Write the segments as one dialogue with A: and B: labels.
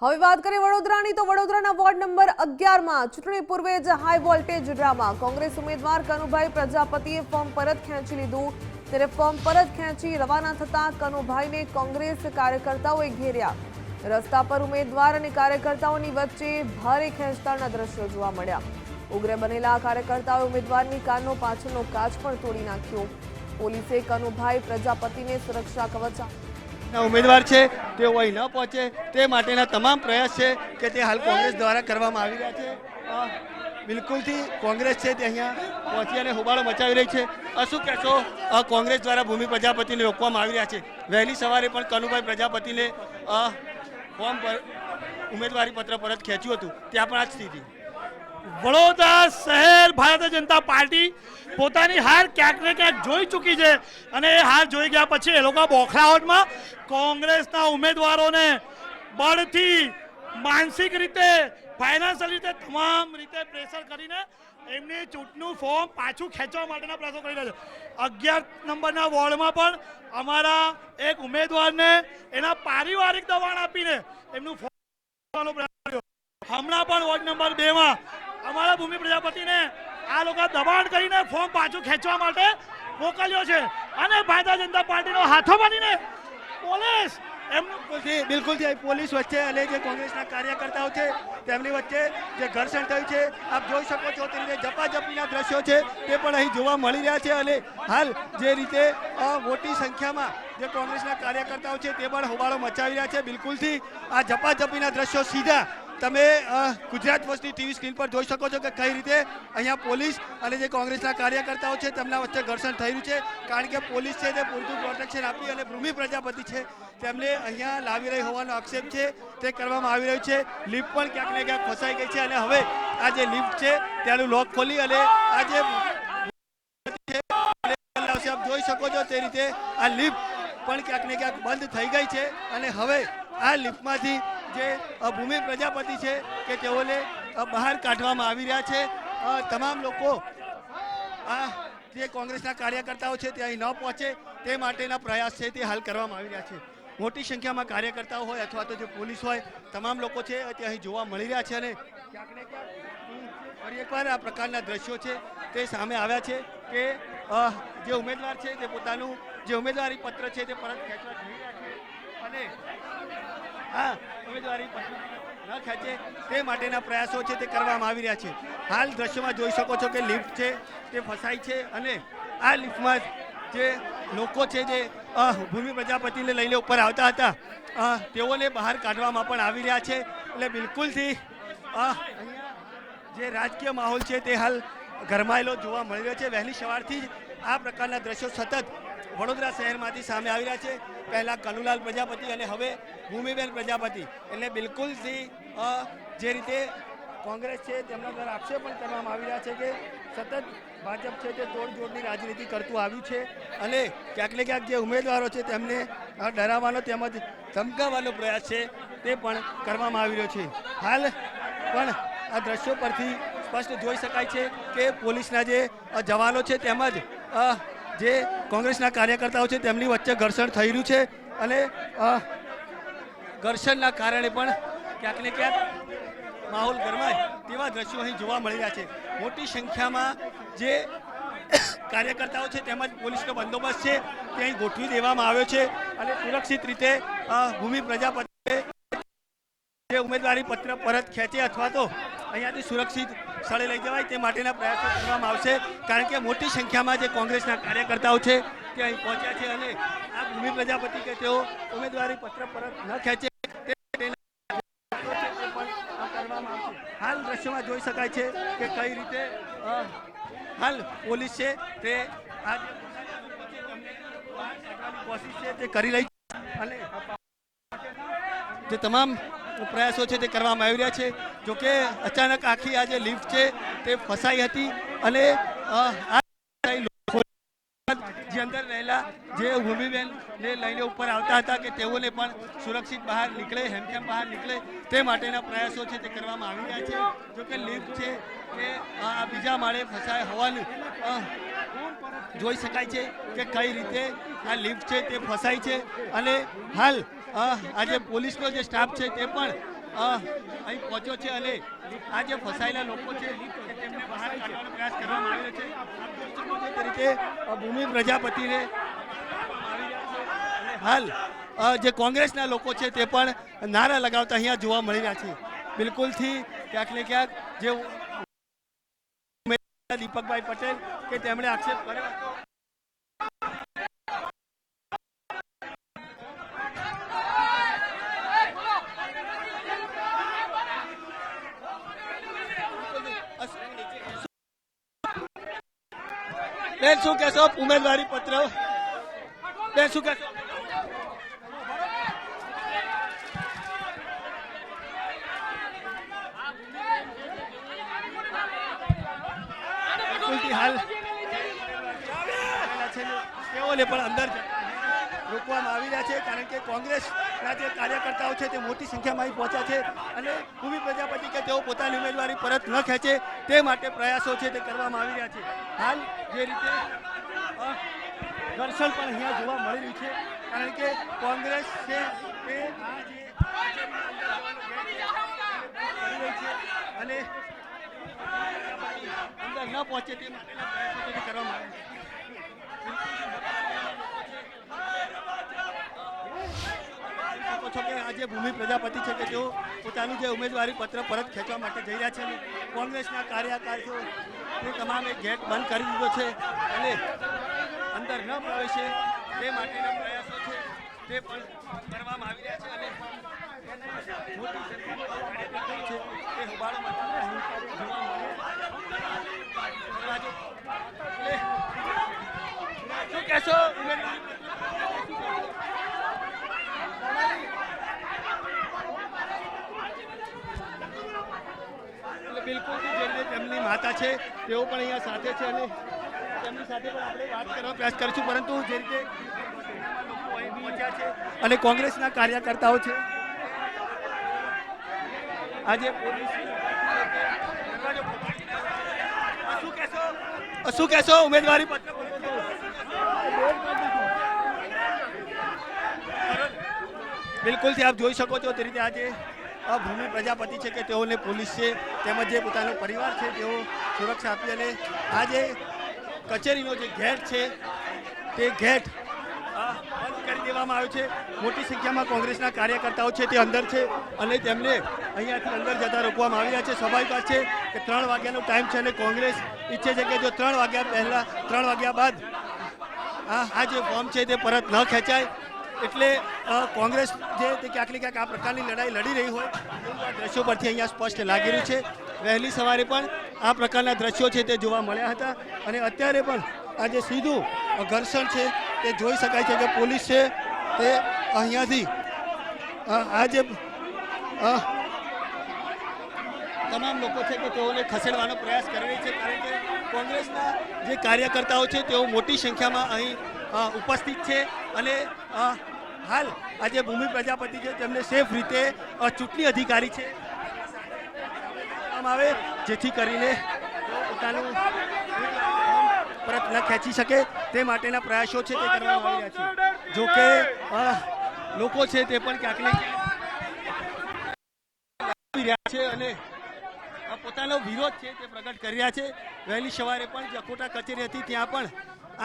A: હવે વાત કરીએ વડોદરાની તો વડોદરાના વોર્ડ નંબર 11 માં ચૂંટણી પૂર્વે જ હાઈ વોલ્ટેજ ડ્રામા। કોંગ્રેસ ઉમેદવાર કનુભાઈ પ્રજાપતિએ ફોર્મ પરત ખેંચી લીધું। ત્યારે ફોર્મ પરત ખેંચી રવાના થતા કનુભાઈને કોંગ્રેસ કાર્યકર્તાઓએ ઘેર્યા। રસ્તા પર ઉમેદવાર અને કાર્યકર્તાઓની વચ્ચે ભારે ખેંચતાણના દ્રશ્યો જોવા મળ્યા। ઉગ્ર બનેલા કાર્યકર્તાઓએ ઉમેદવારની કારનો પાછળનો કાચ પણ તોડી નાખ્યો। પોલીસે કનુભાઈ પ્રજાપતિને સુરક્ષા કવચ
B: ઉમેદવાર છે તેઓ અહીં ન પહોંચે તે માટેના તમામ પ્રયાસ છે કે તે હાલ કોંગ્રેસ દ્વારા કરવામાં આવી રહ્યા છે। બિલકુલથી કોંગ્રેસ છે તે અહીંયા પહોંચી અને હોબાળો મચાવી રહી છે। શું કહેશો, કોંગ્રેસ દ્વારા ભૂમિ પ્રજાપતિને રોકવામાં આવી રહ્યા છે। વહેલી સવારે પણ કનુભાઈ પ્રજાપતિને ફોર્મ પર ઉમેદવારી પત્ર પરત ખેંચ્યું હતું, ત્યાં પણ આ જ સ્થિતિ।
C: વડોદરા શહેર ભારતીય જનતા પાર્ટી પોતાની હાર ક્યાંક ને ક્યાંક જોઈ ચૂકી છે અને એ હાર જોઈ ગયા પછી એ લોકો બોખલાહટમાં કોંગ્રેસના ઉમેદવારોને બળથી માનસિક રીતે, ફાઇનાન્શિયલ રીતે, તમામ રીતે પ્રેશર કરીને એમની ચૂંટણીનું ફોર્મ પાછું ખેંચવા માટેના પ્રયાસો કરી રહ્યા છે। 11 નંબરના વોર્ડમાં પણ અમારા એક ઉમેદવારને એના પારિવારિક દબાણ આપીને એમનું ફોર્મ પ્રયાસ કર્યો। હમણાં પણ વોર્ડ નંબર 2માં અમારા ભૂમિ પ્રજાપતિને આ લોકો દબાણ કરીને ફોર્મ પાછું ખેંચવા માટે મોકલ્યો છે અને ભારતીય જનતા પાર્ટીનો હાથો બનીને પોલીસ એમનું
B: બિલકુલથી પોલીસ વચ્ચે અને જે કોંગ્રેસના કાર્યકર્તાઓ છે તેમની વચ્ચે જે ઘર્ષણ થયું છે, આપ જોઈ શકો છો તે રીતે ઝપાઝપીના દ્રશ્યો છે તે પણ અહીં જોવા મળી રહ્યા છે। અને હાલ જે રીતે મોટી સંખ્યામાં જે કોંગ્રેસના કાર્યકર્તાઓ છે તે પણ હોબાળો મચાવી રહ્યા છે। બિલકુલથી આ ઝપાઝપીના દ્રશ્યો સીધા તમે ગુજરાત ફર્સ્ટની ટીવી સ્ક્રીન પર જોઈ શકો છો કે કઈ રીતે અહીંયા પોલીસ અને જે કોંગ્રેસના કાર્યકર્તાઓ છે તેમના વચ્ચે ઘર્ષણ થઈ રહ્યું છે, કારણ કે પોલીસ છે તે પૂરતું પ્રોટેક્શન આપી અને ભૂમિ પ્રજાપતિ છે તેમને અહીંયા લાવી રહી હોવાનો આક્ષેપ છે તે કરવામાં આવી રહ્યો છે। લિફ્ટ પણ ક્યાંક ને ક્યાંક ફસાઈ ગઈ છે અને હવે આ જે લિફ્ટ છે તેનું લોક ખોલી અને આ જે આપ જોઈ શકો છો તે રીતે આ લિફ્ટ પણ ક્યાંક ને ક્યાંક બંધ થઈ ગઈ છે અને હવે આ લિફ્ટમાંથી જે ભૂમિ પ્રજાપતિ છે કે તેઓને બહાર કાઢવામાં આવી રહ્યા છે। તમામ લોકો આ જે કોંગ્રેસના કાર્યકર્તાઓ છે તે અહીં ન પહોંચે તે માટેના પ્રયાસ છે તે હાલ કરવામાં આવી રહ્યા છે। મોટી સંખ્યામાં કાર્યકર્તાઓ હોય અથવા તો જે પોલીસ હોય, તમામ લોકો છે તે અહીં જોવા મળી રહ્યા છે અને ક્યાંક ને ક્યાંક ફરી એકવાર આ પ્રકારના દ્રશ્યો છે તે સામે આવ્યા છે કે જે ઉમેદવાર છે તે પોતાનું જે ઉમેદવારી પત્ર છે તે પરત ખેંચવા જઈ રહ્યા છે અને ઉમેદવારી પત્ર ન ખેંચે તે માટેના પ્રયાસો છે તે કરવામાં આવી રહ્યા છે। હાલ દ્રશ્યમાં જોઈ શકો છો કે લિફ્ટ છે તે ફસાઈ છે અને આ લિફ્ટમાં જે લોકો છે જે ભૂમિ પ્રજાપતિને લઈને ઉપર આવતા હતા તેઓને બહાર કાઢવામાં પણ આવી રહ્યા છે। એટલે બિલકુલથી અહીંયા જે રાજકીય માહોલ છે તે હાલ ગરમાયેલો જોવા મળી રહ્યો છે। વહેલી સવારથી જ આ પ્રકારના દ્રશ્યો સતત વડોદરા શહેરમાંથી સામે આવી રહ્યા છે। પહેલાં કનુલાલ પ્રજાપતિ અને હવે ભૂમિબેન પ્રજાપતિ, એટલે બિલકુલથી જે રીતે કોંગ્રેસ છે તેમના દ્વારા આક્ષેપ પણ કરવામાં આવી રહ્યા છે કે સતત ભાજપ છે તે તોડજોડની રાજનીતિ કરતું આવ્યું છે અને ક્યાંક ને ક્યાંક જે ઉમેદવારો છે તેમને ડરાવવાનો તેમજ ધમકાવવાનો પ્રયાસ છે તે પણ કરવામાં આવી રહ્યો છે। હાલ પણ આ દ્રશ્યો પરથી સ્પષ્ટ જોઈ શકાય છે કે પોલીસના જે જવાનો છે તેમજ જે કોંગ્રેસના કાર્યકર્તાઓ છે તેમની વચ્ચે ઘર્ષણ થઈ રહ્યું છે અને ઘર્ષણના કારણે પણ ક્યાંક ને ક્યાંક માહોલ ગરમાય તેવા દ્રશ્યો અહીં જોવા મળી રહ્યા છે। મોટી સંખ્યામાં જે કાર્યકર્તાઓ છે તેમજ પોલીસનો બંદોબસ્ત છે તે અહીં ગોઠવી દેવામાં આવ્યો છે અને સુરક્ષિત રીતે ભૂમિ પ્રજાપતિએ જે ઉમેદવારી પત્ર પરત ખેંચે અથવા તો અહીંયાથી સુરક્ષિત સ્થળે લઈ જવાય તે માટેના પ્રયાસો કરવામાં આવશે, કારણ કે મોટી સંખ્યામાં જે કોંગ્રેસના કાર્યકર્તાઓ છે તે અહીં પહોંચ્યા છે અને આ ભૂમિ પ્રજાપતિ કે તેઓ ઉમેદવારી પત્ર પરત ન ખેંચે હાલ દ્રશ્યમાં જોઈ શકાય છે કે કઈ રીતે હાલ પોલીસ છે તે આ કોશિશ છે તે કરી રહી છે અને જે તમામ પ્રયાસો છે તે કરવામાં આવી રહ્યા છે। જોકે અચાનક આખી આ જે લિફ્ટ છે તે ફસાઈ હતી અને જે અંદર રહેલા જે ભૂમિબેનને લઈને ઉપર આવતા હતા કે તેઓને પણ સુરક્ષિત બહાર નીકળે, હેમખેમ બહાર નીકળે તે માટેના પ્રયાસો છે તે કરવામાં આવી રહ્યા છે। જોકે લિફ્ટ છે કે આ બીજા માળે ફસાય હોવાનું જોઈ શકાય છે કે કઈ રીતે આ લિફ્ટ છે તે ફસાઈ છે અને હાલ આજે પોલીસનો જે સ્ટાફ છે તે પણ અહીં પહોંચ્યો છે અને આ જે ફસાયેલા લોકો છે તેમને બહાર કાઢવાનો પ્રયાસ કરવામાં આવ્યો છે. તે રીતે ભૂમિ પ્રજાપતિને હાલ જે કોંગ્રેસના લોકો છે તે પણ નારા લગાવતા અહીંયા જોવા મળી રહ્યા છે. બિલકુલથી ક્યાંક ને ક્યાંક જે દીપકભાઈ પટેલ કે તેમણે આક્ષેપ કર્યો હતો બેન શું કહેશો ઉમેદવારી પત્ર બેન શું કહેશો હાલ તેઓને પણ અંદર રોકવામાં આવી રહ્યા છે કારણ કે કોંગ્રેસના જે કાર્યકર્તાઓ છે તે મોટી સંખ્યામાં અહીં પહોંચ્યા છે અને ભૂમિ પ્રજાપતિ કે તેઓ પોતાની ઉમેદવારી પરત ન ખેંચે તે માટે પ્રયાસો છે તે કરવામાં આવી રહ્યા છે. હાલ જે રીતે ઘર્ષણ પણ અહીંયા જોવા મળી રહ્યું છે કારણ કે કોંગ્રેસ છે તે આ જે કરી રહી છે અને અંદર ન પહોંચે તે માટેના પ્રયાસો કરવામાં આવે છો કે આજે ભૂમિ પ્રજાપતિ છે કે તેઓ પોતાનું જે ઉમેદવારી પત્ર પરત ખેંચવા માટે જઈ રહ્યા છે અને કોંગ્રેસના કાર્યકર્તાઓ તે તમામે ગેટ બંધ કરી દીધો છે અને અંદર ન પ્રવેશે તે માટેના પ્રયાસો છે તે પણ કરવામાં આવી રહ્યા છે અને મોટી સંખ્યામાં છે તે હોબાળોમાં જોવા મળે શું કહેશો બિલકુલ તેમની માતા છે તેઓ પણ અહીંયા સાથે છે અને તેમની સાથે પણ આપણે વાત કરવા પ્રયાસ કરીશું પરંતુ જે રીતે લોકો અહીં પહોંચ્યા છે અને કોંગ્રેસના કાર્યકર્તાઓ છે આજે પોલીસ શું કહેશો ઉમેદવારી પત્ર બિલકુલથી આપ જોઈ શકો છો તે રીતે આજે ભૂમિ પ્રજાપતિ છે કે તેઓને પોલીસ છે તેમજ જે પોતાનો પરિવાર છે તેઓ સુરક્ષા આપી અને આ જે કચેરીનો જે ગેટ છે તે ગેટ બંધ કરી દેવામાં આવ્યો છે. મોટી સંખ્યામાં કોંગ્રેસના કાર્યકર્તાઓ છે તે અંદર છે અને તેમને અહીંયાથી અંદર જતા રોકવામાં આવી રહ્યા છે. સ્વાભાવિક વાત છે કે 3 વાગ્યાનો ટાઈમ છે અને કોંગ્રેસ ઈચ્છે છે કે જો 3 વાગ્યા પહેલાં 3 વાગ્યા બાદ આ જે ફોર્મ છે તે પરત ન ખેંચાય એટલે કોંગ્રેસ જે તે ક્યાંક ને ક્યાંક આ પ્રકારની લડાઈ લડી રહી હોય એવું આ દ્રશ્યો પરથી અહીંયા સ્પષ્ટ લાગી રહ્યું છે. વહેલી સવારે પણ આ પ્રકારના દ્રશ્યો છે તે જોવા મળ્યા હતા અને અત્યારે પણ આ જે સીધું ઘર્ષણ છે તે જોઈ શકાય છે કે પોલીસ છે તે અહીંયાથી આ જે તમામ લોકો છે કે તેઓને ખસેડવાનો પ્રયાસ કરી રહી છે કારણ કે કોંગ્રેસના જે કાર્યકર્તાઓ છે તેઓ મોટી સંખ્યામાં અહીં ઉપસ્થિત છે અને હાલ આજે ભૂમિ પ્રજાપતિ છે તેમને સેફ રીતે ચૂંટણી અધિકારી છે આવે જેથી કરીને પોતાનું પરત ન ખેંચી શકે તે માટેના પ્રયાસો છે તે કરવામાં આવી રહ્યા છે. જો કે લોકો છે તે પણ ક્યાંક ને ક્યાંક છે અને પોતાનો વિરોધ છે તે પ્રગટ કરી રહ્યા છે. વહેલી સવારે પણ જકોટા કચેરી હતી ત્યાં પણ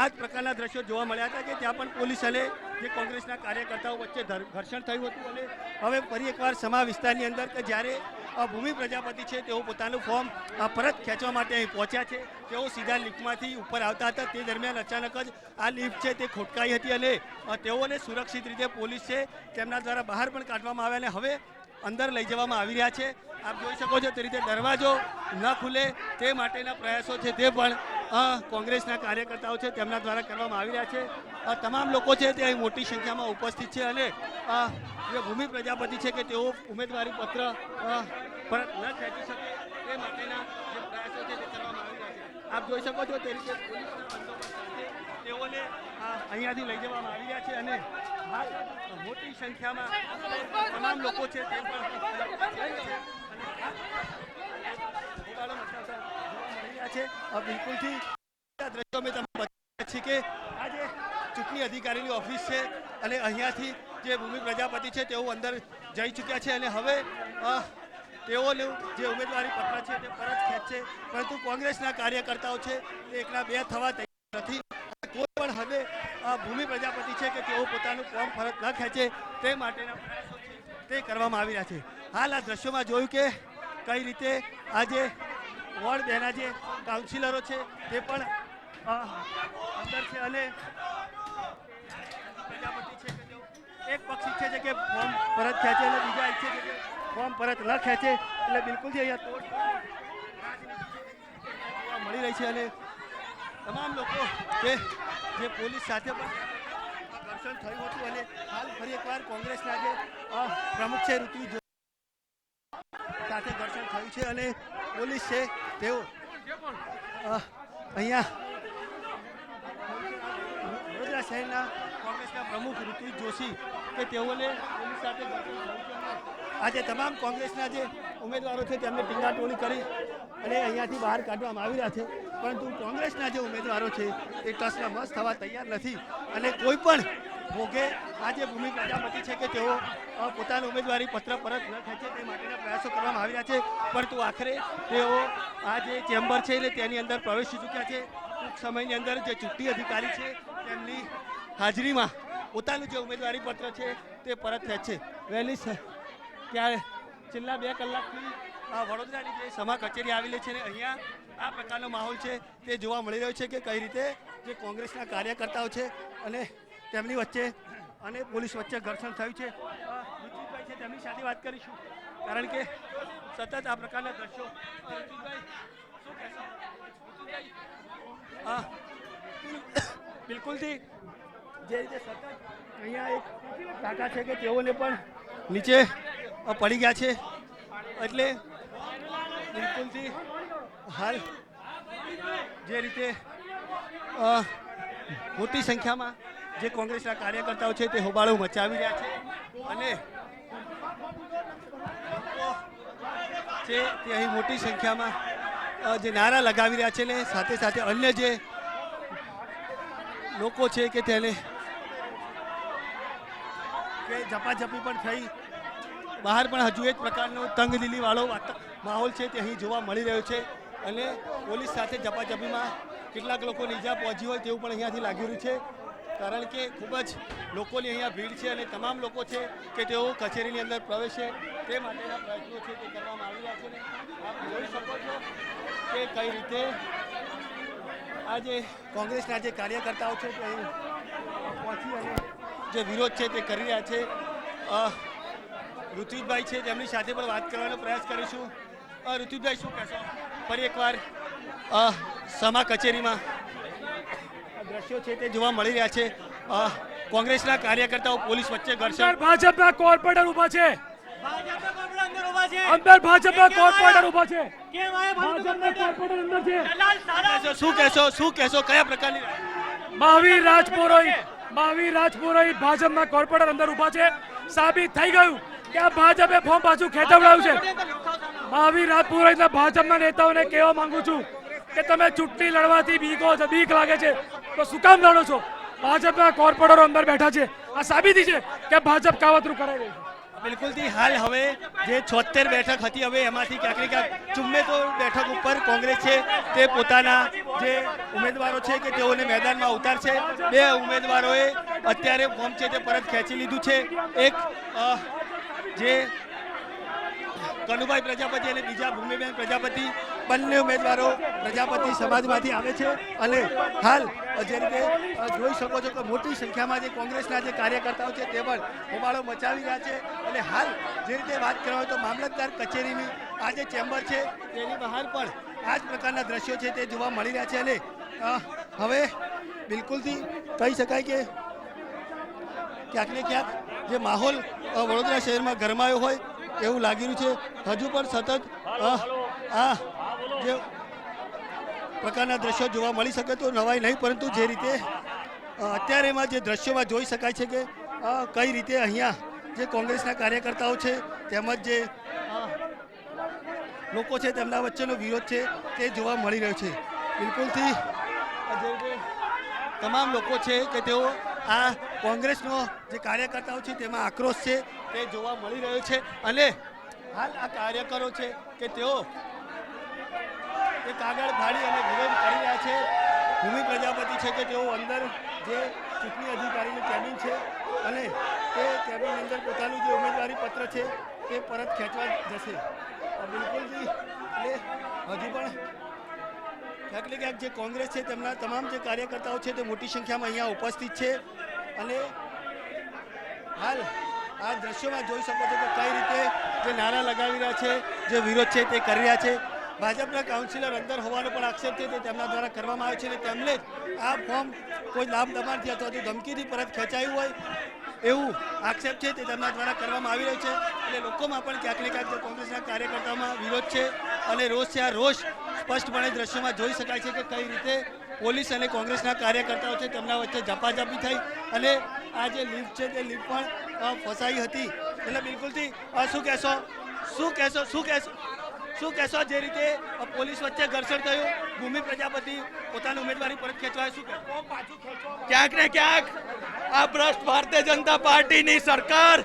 B: આ જ પ્રકારના દ્રશ્યો જોવા મળ્યા હતા કે ત્યાં પણ પોલીસ અને જે કોંગ્રેસના કાર્યકર્તાઓ વચ્ચે ઘર્ષણ થયું હતું અને હવે ફરી એકવાર સમા વિસ્તારની અંદર કે જ્યારે ભૂમિ પ્રજાપતિ છે તેઓ પોતાનું ફોર્મ પરત ખેંચવા માટે અહીં પહોંચ્યા છે. તેઓ સીધા લિફ્ટમાંથી ઉપર આવતા હતા તે દરમિયાન અચાનક જ આ લિફ્ટ છે તે ખોટકાઈ હતી અને તેઓને સુરક્ષિત રીતે પોલીસ છે તેમના દ્વારા બહાર પણ કાઢવામાં આવ્યા અને હવે અંદર લઈ જવામાં આવી રહ્યા છે. આપ જોઈ શકો છો તે રીતે દરવાજો ન ખુલે તે માટેના પ્રયાસો છે તે પણ કોંગ્રેસના કાર્યકર્તાઓ છે તેમના દ્વારા કરવામાં આવી રહ્યા છે. તમામ લોકો છે તે અહીં મોટી સંખ્યામાં ઉપસ્થિત છે અને જે ભૂમિ પ્રજાપતિ છે કે તેઓ ઉમેદવારી પત્ર પરત ન ખેંચી શકે તે માટેના જે પ્રયાસો છે તે કરવામાં આવી રહ્યા છે. આપ જોઈ શકો છો તે રીતે પોલીસના બંદોબસ્ત સાથે તેઓને અહીંયાથી લઈ જવામાં આવી રહ્યા છે અને હાલ મોટી સંખ્યામાં તમામ લોકો છે તે પણ બિલકુલથી દ્રશ્યો મેં તમને બતાવ્યા છે કે આજે ચૂંટણી અધિકારીની ઓફિસ છે અને અહીંયાથી જે ભૂમિ પ્રજાપતિ છે તેઓ અંદર જઈ ચૂક્યા છે અને હવે તેઓનું જે ઉમેદવારી પત્ર છે તે પરત ખેંચશે, પરંતુ કોંગ્રેસના કાર્યકર્તાઓ છે તે એકલા બે થવા તૈયાર નથી. કોઈ પણ હવે ભૂમિ પ્રજાપતિ છે કે તેઓ પોતાનું ફોર્મ પરત ન ખેંચે તે માટેના પ્રયાસો છે તે કરવામાં આવી રહ્યા છે. હાલ આ દ્રશ્યોમાં જોયું કે કઈ રીતે આજે વોર્ડ બેના જે કાઉન્સિલરો છે તે પણ અંદર છે અને પ્રજાપતિ છે કે તેઓ એક પક્ષ ઈચ્છે છે કે ફોર્મ પરત ખેંચે અને બીજા ઈચ્છે છે કે ફોર્મ પરત ન ખેંચે. એટલે બિલકુલથી અહીંયા તોડ જોવા મળી રહી છે અને તમામ લોકો કે જે પોલીસ સાથે પણ ઘર્ષણ થયું હતું અને હાલ ફરી એકવાર કોંગ્રેસના જે પ્રમુખ છે ઋત્વિજ સાથે ઘર્ષણ થયું છે અને પોલીસ છે તેઓ અહીંયા વડોદરા શહેરના કોંગ્રેસના પ્રમુખ ઋત્વિજ જોશી કે તેઓને પોલીસ સાથે ઘર્ષણ થયું છે. આજે તમામ કોંગ્રેસના જે ઉમેદવારો છે તેમને ટીંગાટોળી કરી અને અહીંયાથી બહાર કાઢવામાં આવી રહ્યા છે, પરંતુ કોંગ્રેસના જે ઉમેદવારો છે એ ટસના મસ થવા તૈયાર નથી અને કોઈ પણ ભોગે આજે ભૂમિ પ્રજાપતિ છે કે તેઓ પોતાનું ઉમેદવારી પત્ર પરત ન ખેંચે તે માટેના પ્રયાસો કરવામાં આવી રહ્યા છે, પરંતુ આખરે તેઓ આ જે ચેમ્બર છે એટલે તેની અંદર પ્રવેશી ચૂક્યા છે. ટૂંક સમયની અંદર જે ચૂંટણી અધિકારી છે તેમની હાજરીમાં પોતાનું જે ઉમેદવારી પત્ર છે તે પરત ખેંચશે. વહેલી ત્યારે છેલ્લા 2 કલાકથી વડોદરાની જે સમા કચેરી આવેલી છે ને અહીંયા આ પ્રકારનો માહોલ છે તે જોવા મળી રહ્યો છે કે કઈ રીતે જે કોંગ્રેસના કાર્યકર્તાઓ છે અને તેમની વચ્ચે અને પોલીસ વચ્ચે ઘર્ષણ થયું છે. ઋત્વિજભાઈ છે તેમની સાથે વાત કરીશું, કારણ કે સતત આ પ્રકારના દ્રશ્યો. ઋત્વિજભાઈ શું કહેશો? બિલકુલથી જે રીતે સતત અહીંયા એક કાકા છે કે તેઓને પણ નીચે પડી ગયા છે, એટલે બિલકુલથી હાલ જે રીતે મોટી સંખ્યામાં જે કોંગ્રેસના કાર્યકર્તાઓ છે તે હોબાળો મચાવી રહ્યા છે અને છે તે અહીં મોટી સંખ્યામાં જે નારા લગાવી રહ્યા છે ને સાથે સાથે અન્ય જે લોકો છે કે તેને કે ઝપાઝપી પણ થઈ. બહાર પણ હજુ એક પ્રકારનો તંગદિલીવાળો માહોલ છે તે અહીં જોવા મળી રહ્યો છે અને પોલીસ સાથે ઝપાઝપીમાં કેટલાક લોકોને ઈજા પહોંચી હોય તેવું પણ અહીંયાથી લાગી રહ્યું છે, કારણ કે ખૂબ જ લોકોની અહીંયા ભીડ છે અને તમામ લોકો છે કે તેઓ કચેરીની અંદર પ્રવેશે તે માટેના પ્રયત્નો છે તે કરવામાં આવી રહ્યા છે. ને આપ જોઈ શકો છો કે કઈ રીતે આ જે કોંગ્રેસના જે કાર્યકર્તાઓ છે તે અહીં પહોંચી અને જે વિરોધ છે તે કરી રહ્યા છે. ઋત્વિજભાઈ છે તેમની સાથે પણ વાત કરવાનો પ્રયાસ કરીશું. ઋત્વિજભાઈ શું કહેશો? ફરી એકવાર સમા કચેરીમાં દ્રશ્યો છે તે જોવા મળી રહ્યા છે. કોંગ્રેસના કાર્યકર્તાઓ પોલીસ વચ્ચે ઘર્ષણ.
D: ભાજપના કોર્પોરેટર ઉભા છે, અંદર ભાજપના કોર્પોરેટર ઉભા છે, ભાજપના કોર્પોરેટર અંદર છે.
B: શું કહેશો કયા પ્રકારની?
D: મહાવીર રાજપુરોહિત ભાજપના કોર્પોરેટર અંદર ઉભા છે. સાબિત થઈ ગયું કે આ ભાજપે ફોર્મ પાછું ખેંચવડાવ્યું છે. મહાવીર રાજપુરોહિતના ભાજપના નેતાઓને કહેવા માંગુ છું કે તમે ચૂંટણી લડવાથી બીક લાગે છે તો શું કામ લડો છો? ભાજપના કોર્પોરેટરો અંદર બેઠા છે. આ સાબિતી છે કે ભાજપ કાવતરું કરાવી રહી છે.
B: બિલકુલથી હાલ હવે જે 76 બેઠક હતી હવે એમાંથી ક્યાંક ને ક્યાંક 74 બેઠક ઉપર કોંગ્રેસ છે તે પોતાના જે ઉમેદવારો છે કે તેઓને મેદાનમાં ઉતારશે. 2 ઉમેદવારોએ અત્યારે ફોર્મ છે તે પરત ખેંચી લીધું છે. એક જે કનુભાઈ પ્રજાપતિ અને બીજા ભૂમિબેન પ્રજાપતિ, બંને ઉમેદવારો પ્રજાપતિ સમાજમાંથી આવે છે અને હાલ જે રીતે જોઈ શકો છો કે મોટી સંખ્યામાં જે કોંગ્રેસના જે કાર્યકર્તાઓ છે તે પણ હોબાળો મચાવી રહ્યા છે. અને હાલ જે રીતે વાત કરવા હોય તો મામલતદાર કચેરીની આ જે ચેમ્બર છે તેની બહાર પણ આ જ પ્રકારના દ્રશ્યો છે તે જોવા મળી રહ્યા છે અને હવે બિલકુલથી કહી શકાય કે ક્યાંક ને ક્યાંક જે માહોલ વડોદરા શહેરમાં ગરમાયો હોય એવું લાગી રહ્યું છે. હજુ પણ સતત આ જે પ્રકારના દ્રશ્યો જોવા મળી શકે તો નવાઈ નહીં, પરંતુ જે રીતે અત્યારેમાં જે દ્રશ્યોમાં જોઈ શકાય છે કે કઈ રીતે અહીંયા જે કોંગ્રેસના કાર્યકર્તાઓ છે તેમજ જે લોકો છે તેમના વચ્ચેનો વિરોધ છે તે જોવા મળી રહ્યો છે. બિલકુલથી જે રીતે તમામ લોકો છે કે તેઓ આ કોંગ્રેસનો જે કાર્યકર્તાઓ છે તેમાં આક્રોશ છે તે જોવા મળી રહ્યો છે અને હાલ આ કાર્યકરો છે કે તેઓ એ કાગળ ફાડી અને વિરોધ કરી રહ્યા છે. ભૂમિ પ્રજાપતિ છે કે તેઓ અંદર જે ચૂંટણી અધિકારીનું કેબિન છે અને તે કેબિનની અંદર પોતાનું જે ઉમેદવારી પત્ર છે તે પરત ખેંચવા જશે. બિલકુલથી એટલે હજુ પણ ક્યાંક ને ક્યાંક જે કોંગ્રેસ છે તેમના તમામ જે કાર્યકર્તાઓ છે તે મોટી સંખ્યામાં અહીંયા ઉપસ્થિત છે અને હાલ આ દ્રશ્યોમાં જોઈ શકો છો કે કઈ રીતે જે નારા લગાવી રહ્યા છે, જે વિરોધ છે તે કરી રહ્યા છે. ભાજપના કાઉન્સિલર અંદર હોવાનો પણ આક્ષેપ છે તે તેમના દ્વારા કરવામાં આવ્યો છે અને તેમને જ આ ફોર્મ કોઈ લાભ દબાણથી અથવા તો ધમકીથી પરત ખેંચાયું હોય એવું આક્ષેપ છે તે તેમના દ્વારા કરવામાં આવી રહ્યો છે. એટલે લોકોમાં પણ ક્યાંક ને ક્યાંક કોંગ્રેસના કાર્યકર્તાઓમાં વિરોધ છે અને રોષ છે. આ રોષ સ્પષ્ટપણે દ્રશ્યોમાં જોઈ શકાય છે કે કઈ રીતે પોલીસ અને કોંગ્રેસના કાર્યકર્તાઓ છે તેમના વચ્ચે ઝપાઝપી થઈ અને આ જે લિફ્ટ છે તે લિફ્ટ પણ ફસાઈ હતી. એટલે બિલકુલથી શું કહેશો જે રીતે પોલીસ વચ્ચે ઘર્ષણ થયું, ભૂમિ પ્રજાપતિ પોતાની ઉમેદવારી પરત ખેંચવાય, શું કહેશો?
E: ક્યાંક ને ક્યાંક આ ભ્રષ્ટ ભારતીય જનતા પાર્ટીની સરકાર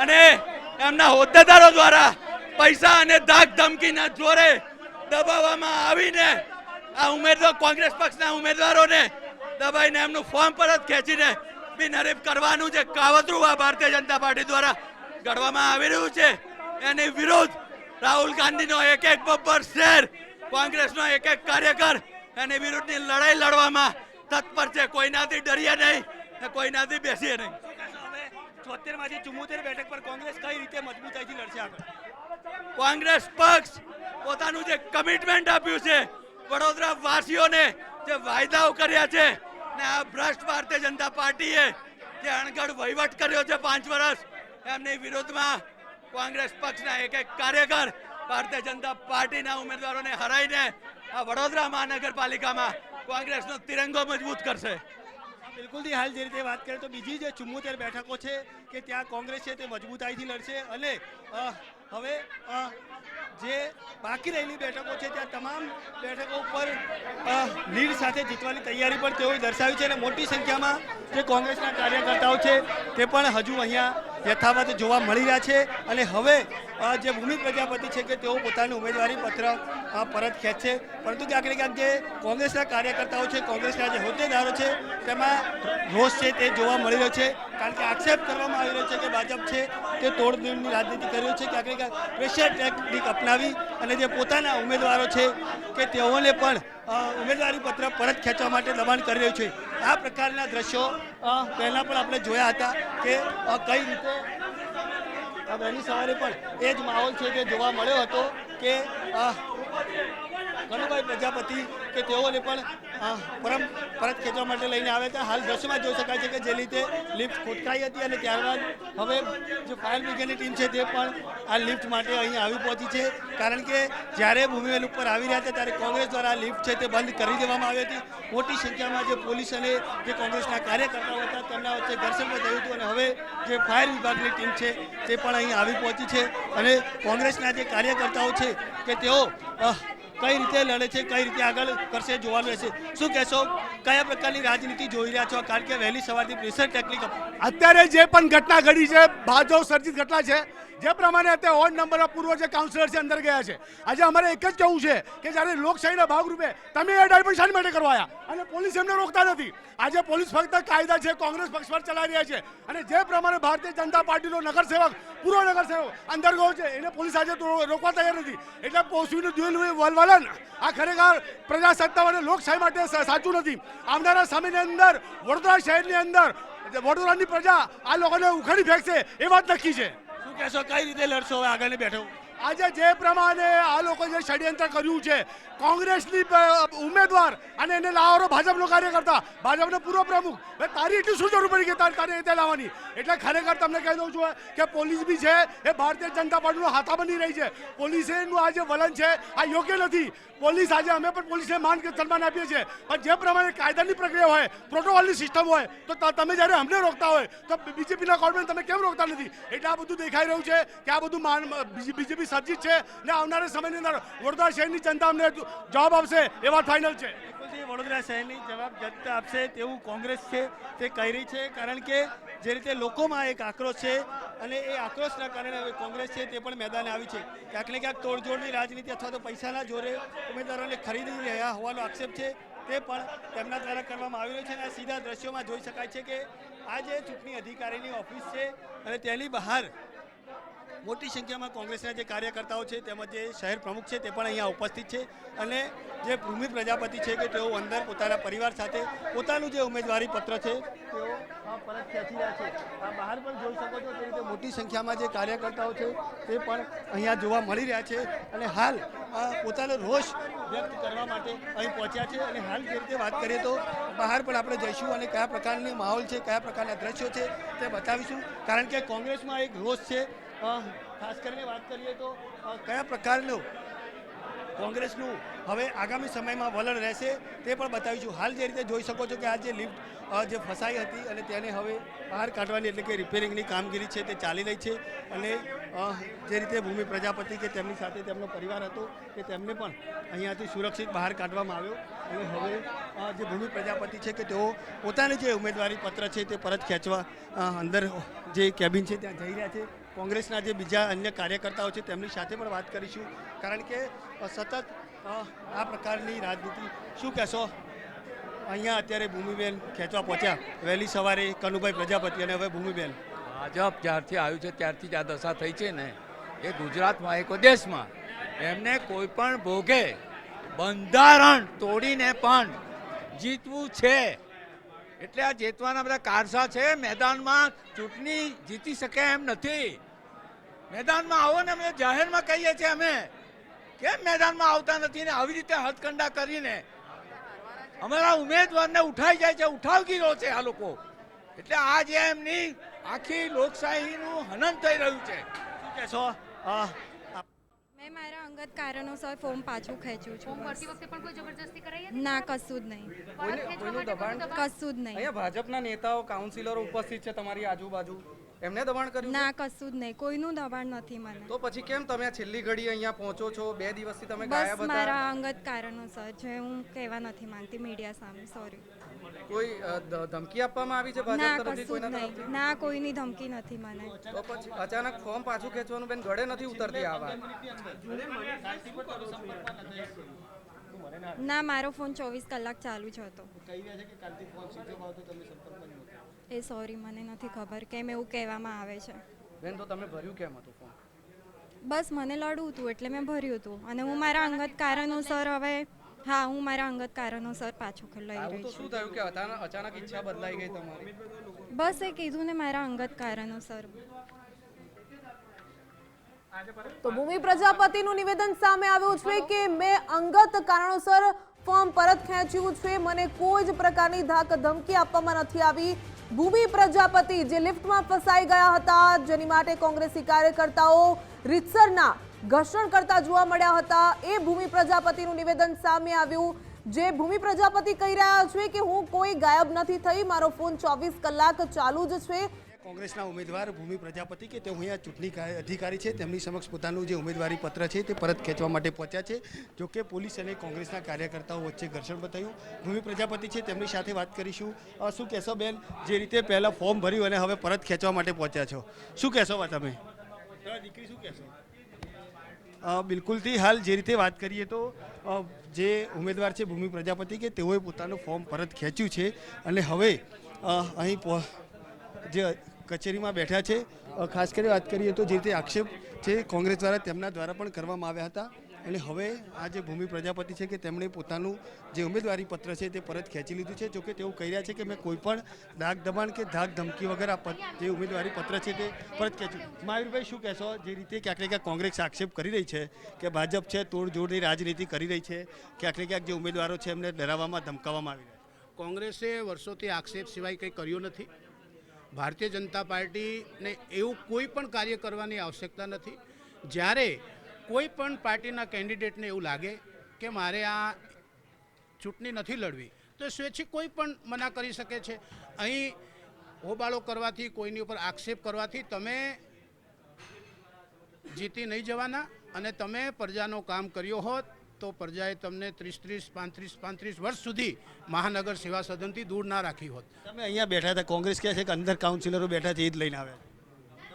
E: અને એમના હોદ્દેદારો દ્વારા પૈસા અને ધાક ધમકીના જોરે દબાવવામાં આવીને આ ઉમેદવાર કોંગ્રેસ પક્ષના ઉમેદવારોને દબાઈને એમનું ફોર્મ પરત ખેંચીને બિનહરીફ કરવાનું જે કાવતરું આ ભારતીય જનતા પાર્ટી દ્વારા ઘડવામાં આવી રહ્યું છે એની વિરુદ્ધ રાહુલ ગાંધીનો એક એક બબ્બર શેર, કોંગ્રેસનો એક એક કાર્યકર એની વિરુદ્ધની લડાઈ લડવામાં તત્પર છે. કોઈનાથી ડરીએ નહીં, કોઈનાથી બેસીએ નહીં.
B: 74 માંથી 74 બેઠક પર કોંગ્રેસ કઈ રીતે મજબૂતાઈથી લડશે આગળ?
E: કોંગ્રેસ પક્ષ પોતાનું જે કમિટમેન્ટ આપ્યું છે, વડોદરા વાસીઓને જે વાયદાઓ કર્યા છે ને આ ભ્રષ્ટ ભારતીય જનતા પાર્ટીએ જે અણઘડ વહીવટ કર્યો છે 5 વર્ષ, એમની વિરોધમાં કોંગ્રેસ પક્ષના એક એક કાર્યકર ભારતીય જનતા પાર્ટીના ઉમેદવારોને હરાઈને આ વડોદરા મહાનગરપાલિકામાં કોંગ્રેસનો તિરંગો મજબૂત કરશે.
B: બિલકુલથી હાલ જે રીતે વાત કરીએ તો બીજી જે 74 બેઠકો છે કે ત્યાં કોંગ્રેસ છે તે મજબૂતાઈથી લડશે અને હવે જે બાકી રહેલી બેઠકો છે ત્યાં તમામ બેઠકો ઉપર લીડ સાથે જીતવાની તૈયારી પણ તેઓએ દર્શાવી છે અને મોટી સંખ્યામાં જે કોંગ્રેસના કાર્યકર્તાઓ છે તે પણ હજુ અહીંયા યથાવત જોવા મળી રહ્યા છે અને હવે જે ભૂમિ પ્રજાપતિ છે કે તેઓ પોતાનું ઉમેદવારી પત્ર પરત ખેંચશે. પરંતુ ક્યાંક ને ક્યાંક જે કોંગ્રેસના કાર્યકર્તાઓ છે, કોંગ્રેસના જે હોદ્દેદારો છે તેમાં રોષ છે તે જોવા મળી રહ્યો છે. કારણ કે આક્ષેપ કરવામાં આવી રહ્યો છે કે ભાજપ છે તે તોડની રાજનીતિ કરી રહ્યું છે. ક્યાંક ને ક્યાંક પ્રેશર ટેકનિક અપનાવી અને જે પોતાના ઉમેદવારો છે કે તેઓને પણ ઉમેદવારી પત્ર પરત ખેંચવા માટે દબાણ કરી રહ્યું છે. આ પ્રકારના દ્રશ્યો પહેલાં પણ આપણે જોયા હતા કે કઈ રીતે વહેલી સવારે પણ એ જ માહોલ છે તે જોવા મળ્યો હતો કે કનુભાઈ પ્રજાપતિ કે તેઓને પણ પરત ખેંચવા માટે લઈને આવ્યા હતા. હાલ દ્રશ્યમાં જોઈ શકાય છે કે જે રીતે લિફ્ટ ખોટકાઈ હતી અને ત્યારબાદ હવે જે ફાયર બ્રિગેડની ટીમ છે તે પણ આ લિફ્ટ માટે અહીં આવી પહોંચી છે. કારણ કે જ્યારે ભૂમિવેલ ઉપર આવી રહ્યા હતા ત્યારે કોંગ્રેસ દ્વારા આ લિફ્ટ છે તે બંધ કરી દેવામાં આવી હતી. મોટી સંખ્યામાં જે પોલીસ અને જે કોંગ્રેસના કાર્યકર્તાઓ હતા તેમના વચ્ચે ઘર્ષણ પણ થયું હતું અને હવે જે ફાયર વિભાગની ટીમ છે તે પણ અહીં આવી પહોંચી છે અને કોંગ્રેસના જે કાર્યકર્તાઓ છે કે તેઓ કઈ રીતે લડે છે, કઈ રીતે આગળ કરશે જોવાનું રહેશે. શું કહેશો, કયા પ્રકારની રાજનીતિ જોઈ રહ્યા છો? કારણ કે વહેલી સવારથી પ્રેશર ટેકનિક
F: અત્યારે જે પણ ઘટના ઘડી છે, ભાજપ સર્જિત ઘટના છે, જે પ્રમાણે અત્યારે વોર્ડ નંબરના પૂર્વ જે કાઉન્સિલર છે અંદર ગયા છે. આજે અમારે એક જ કહેવું છે કે જ્યારે લોકશાહીના ભાગરૂપે તમે એ ડાયવર્ટ શાની માટે કરવાયા અને પોલીસ એમને રોકતા નથી. આજે પોલીસ ફક્ત કાયદા છે કોંગ્રેસ પક્ષ પર ચલાવી રહ્યા છે અને જે પ્રમાણે ભારતીય જનતા પાર્ટીનો નગરસેવક પૂર્વ નગરસેવક અંદર ગયો છે એને પોલીસ આજે રોકવા તૈયાર નથી. એટલે પોષવીનું જોયેલું વલવલન આ ખરેખર પ્રજાસત્તા અને લોકશાહી માટે સાચું નથી. આવનારા સમયની અંદર વડોદરા શહેરની અંદર વડોદરાની પ્રજા આ લોકોને ઉખાડી ફેંકશે એ વાત નક્કી છે.
B: શું કહેશો, કઈ રીતે લડશો હવે આગળની બેઠક?
F: આજે જે પ્રમાણે આ લોકો જે ષડયંત્ર કર્યું છે, કોંગ્રેસની ઉમેદવાર અને એને લાવવાનો ભાજપનો કાર્યકર્તા, ભાજપનો પૂર્વ પ્રમુખ, તારી એટલી શું જરૂર પડી કે તારે રીતે લાવવાની? એટલે ખરેખર તમને કહી દઉં છું કે પોલીસ બી છે એ ભારતીય જનતા પાર્ટીનો હાથા બની રહી છે. પોલીસનું આ જે વલણ છે આ યોગ્ય નથી. પોલીસ આજે અમે પણ પોલીસને માન સન્માન આપીએ છીએ, પણ જે પ્રમાણે કાયદાની પ્રક્રિયા હોય, પ્રોટોકોલની સિસ્ટમ હોય, તો તમે જ્યારે અમને રોકતા હોય તો બીજેપીના ગવર્મેન્ટ તમે કેમ રોકતા નથી? એટલે આ બધું દેખાઈ રહ્યું છે કે આ બધું બીજેપી સર્જિત છે ને આવનારા સમયની અંદર વડોદરા શહેરની જનતા અમને જવાબ આપશે એ વાત ફાઇનલ છે.
B: બિલકુલથી વડોદરા શહેરની જવાબ જનતા આપશે તેવું કોંગ્રેસ છે તે કહી રહી છે, કારણ કે જે રીતે લોકોમાં એક આક્રોશ છે અને એ આક્રોશના કારણે હવે કોંગ્રેસ છે તે પણ મેદાને આવી છે. ક્યાંક ને ક્યાંક તોડજોડની રાજનીતિ અથવા તો પૈસાના જોરે ઉમેદવારોને ખરીદી રહ્યા હોવાનો આક્ષેપ છે તે પણ તેમના દ્વારા કરવામાં આવી રહ્યો છે. અને આ સીધા દ્રશ્યોમાં જોઈ શકાય છે કે આ જે ચૂંટણી અધિકારીની ઓફિસ છે અને તેની બહાર મોટી સંખ્યામાં કોંગ્રેસના જે કાર્યકર્તાઓ છે તેમજ જે શહેર પ્રમુખ છે તે પણ અહીંયા ઉપસ્થિત છે. અને જે ભૂમિ પ્રજાપતિ છે કે તેઓ અંદર પોતાના પરિવાર સાથે પોતાનું જે ઉમેદવારી પત્ર છે તેઓ પરત ખેંચી રહ્યા છે. આ બહાર પણ જોઈ શકો છો તે રીતે મોટી સંખ્યામાં જે કાર્યકર્તાઓ છે તે પણ અહીંયા જોવા મળી રહ્યા છે અને હાલ પોતાનો રોષ વ્યક્ત કરવા માટે અહીં પહોંચ્યા છે. અને હાલ જે રીતે વાત કરીએ તો બહાર પણ આપણે જઈશું અને કયા પ્રકારની માહોલ છે, કયા પ્રકારના દ્રશ્યો છે તે બતાવીશું, કારણ કે કોંગ્રેસમાં એક રોષ છે. ખાસ કરીને વાત કરીએ તો કયા પ્રકારનું કોંગ્રેસનું હવે આગામી સમયમાં વલણ રહેશે તે પણ બતાવીશું. હાલ જે રીતે જોઈ શકો છો કે આ જે લિફ્ટ જે ફસાઈ હતી અને તેને હવે બહાર કાઢવાની એટલે કે રિપેરિંગની કામગીરી છે તે ચાલી રહી છે. અને જે રીતે ભૂમિ પ્રજાપતિ કે તેમની સાથે તેમનો પરિવાર હતો કે તેમને પણ અહીંયાથી સુરક્ષિત બહાર કાઢવામાં આવ્યો. અને હવે જે ભૂમિ પ્રજાપતિ છે કે તેઓ પોતાની જે ઉમેદવારી પત્ર છે તે પરત ખેંચવા અંદર જે કેબિન છે ત્યાં જઈ રહ્યા છે. કોંગ્રેસના જે બીજા અન્ય કાર્યકર્તાઓ છે તેમની સાથે પણ વાત કરીશું, કારણ કે સતત આ પ્રકારની રાજનીતિ. શું કહેશો? અહીંયા અત્યારે ભૂમિબેન ખેંચવા પહોંચ્યા વહેલી સવારે, કનુભાઈ પ્રજાપતિ અને હવે ભૂમિબેન.
G: ભાજપ જ્યારથી આવ્યું છે ત્યારથી જ આ દશા થઈ છે ને એ ગુજરાતમાં એક દેશમાં એમને કોઈ પણ ભોગે બંધારણ તોડીને પણ જીતવું છે. એટલે આ જીતવાના બધા કારસા છે. મેદાનમાં ચૂંટણી જીતી શકે એમ નથી. મેદાનમાં આવો ને અમે જાહેરમાં કહીએ છીએ અમે કેમ મેદાનમાં આવતા નથી ને આવી રીતે હથકંડા કરીને અમારા ઉમેદવારને ઉઠાઈ જાય છે, ઉઠાવગીરો છે આ લોકો. એટલે આ જે એમની આખી લોકશાહીનું હનન થઈ રહ્યું છે.
B: શું કહેશો?
H: મેં મારા અંગત કારણોસર ફોર્મ પાછું ખેંચ્યું છું.
I: ભરતી વખતે પણ કોઈ જબરજસ્તી કરાઈ હતી?
H: ના, કશું જ નહીં,
I: કોઈનું દબાણ?
H: કશું જ નહીં.
J: અહીંયા ભાજપના નેતાઓ કાઉન્સિલરો ઉપસ્થિત છે તમારી આજુબાજુ, એમને દબાણ કર્યું?
H: ના, કશું જ નહીં, કોઈનું દબાણ નથી મને.
J: તો પછી કેમ તમે આ છેલ્લી ઘડી અહીંયા પહોંચો છો? 2 દિવસથી તમે
H: બસ
J: ગાયબ હતા.
H: મારા અંગત કારણોસર જે હું કહેવા નથી માંગતી મીડિયા સામે, સોરી.
J: કોઈ ધમકી આપવામાં આવી છે
H: ના,
J: ભાજપ તરફથી?
H: કશું જ
J: કોઈના
H: નહીં, ના, કોઈની ધમકી નથી મને.
J: તો પછી અચાનક ફોર્મ પાછું ખેંચવાનું બેન ગળે નથી ઉતરતી આ વાત.
H: ના, મારો ફોન 24 કલાક ચાલુ જ હતો. એ સોરી, મને નથી ખબર કેમ એવું કહેવામાં આવે છે.
J: બેન તો તમે ભર્યું કેમ હતું ફોર્મ?
H: બસ મને લડવું હતું એટલે મેં ભર્યું હતું અને હું મારા અંગત કારણોસર હવે હું મારા અંગત કારણોસર પાછું લઈ
J: આવું
H: રહી
J: તો
H: છું.
J: શું થયું કે અચાનક ઈચ્છા બદલાઈ ગઈ તમારી?
H: બસ એ કીધું ને મારા અંગત કારણોસર.
A: તો ભૂમિ પ્રજાપતિનું નિવેદન સામે આવ્યું છે કે મેં અંગત કારણોસર ફોર્મ પરત ખેંચ્યું છે, મને કોઈ જ પ્રકારની ધાક ધમકી આપવામાં નથી આવી. ભૂમિ પ્રજાપતિ જે લિફ્ટમાં ફસાઈ ગયા હતા, જેની માટે કોંગ્રેસી કાર્યકર્તાઓ રીતસરના ઘર્ષણ કરતા જોવા મળ્યા હતા, એ ભૂમિ પ્રજાપતિનું નિવેદન સામે આવ્યું. જે ભૂમિ પ્રજાપતિ કહી રહ્યા છે કે હું કોઈ ગાયબ નથી થઈ, મારો ફોન 24 કલાક ચાલુ જ છે.
B: કોંગ્રેસના ઉમેદવાર ભૂમિ પ્રજાપતિ કે તેઓ અહીંયા ચૂંટણી અધિકારી છે તેમની સમક્ષ પોતાનું જે ઉમેદવારી પત્ર છે તે પરત ખેંચવા માટે પહોંચ્યા છે. જોકે પોલીસ અને કોંગ્રેસના કાર્યકર્તાઓ વચ્ચે ઘર્ષણ બતાવ્યું. ભૂમિ પ્રજાપતિ છે તેમની સાથે વાત કરીશું. શું કહેશો બેન, જે રીતે પહેલાં ફોર્મ ભર્યું અને હવે પરત ખેંચવા માટે પહોંચ્યા છો, શું કહેશો તમે? દીકરી શું કહેશો? બિલકુલથી હાલ જે રીતે વાત કરીએ તો જે ઉમેદવાર છે ભૂમિ પ્રજાપતિ કે તેઓએ પોતાનું ફોર્મ પરત ખેંચ્યું છે અને હવે અહીં જે કચેરીમાં બેઠા છે. ખાસ કરી વાત કરીએ તો જે રીતે આક્ષેપ છે કોંગ્રેસ દ્વારા તેમના દ્વારા પણ કરવામાં આવ્યા હતા અને હવે આ જે ભૂમિ પ્રજાપતિ છે કે તેમણે પોતાનું જે ઉમેદવારી પત્ર છે તે પરત ખેંચી લીધું છે. જોકે તેઓ કહી રહ્યા છે કે મેં કોઈ પણ ધાક દબાણ કે ધાક ધમકી વગર આ જે ઉમેદવારી પત્ર છે તે પરત ખેંચ્યું. મહાવીરભાઈ શું કહેશો, જે રીતે ક્યાંક ને ક્યાંક કોંગ્રેસ આક્ષેપ કરી રહી છે કે ભાજપ છે તોડજોડની રાજનીતિ કરી રહી છે, ક્યાંક ને ક્યાંક જે ઉમેદવારો છે એમને ડરાવવામાં ધમકાવવામાં આવી રહ્યા છે?
K: કોંગ્રેસે વર્ષોથી આક્ષેપ સિવાય કંઈ કર્યું નથી. ભારતીય જનતા પાર્ટીને એવું કોઈ પણ કાર્ય કરવાની આવશ્યકતા નથી. જ્યારે કોઈ પણ પાર્ટીના કેન્ડિડેટને એવું લાગે કે મારે આ ચૂંટણી નથી લડવી તો સ્વેચ્છિક કોઈ પણ મના કરી શકે છે. અહીં હોબાળો કરવાથી, કોઈની ઉપર આક્ષેપ કરવાથી તમે જીતી નહીં જવાના અને તમે પ્રજાનું કામ કર્યો હોત તો પ્રજાએ તમને 35 વર્ષ સુધી મહાનગર સેવા સદનથી દૂર ના રાખી હોત.
B: તમે અહીંયા બેઠા હતા, કોંગ્રેસ કહે છે કે અંદર કાઉન્સિલરો બેઠા છે એ જ લઈને આવ્યા છે.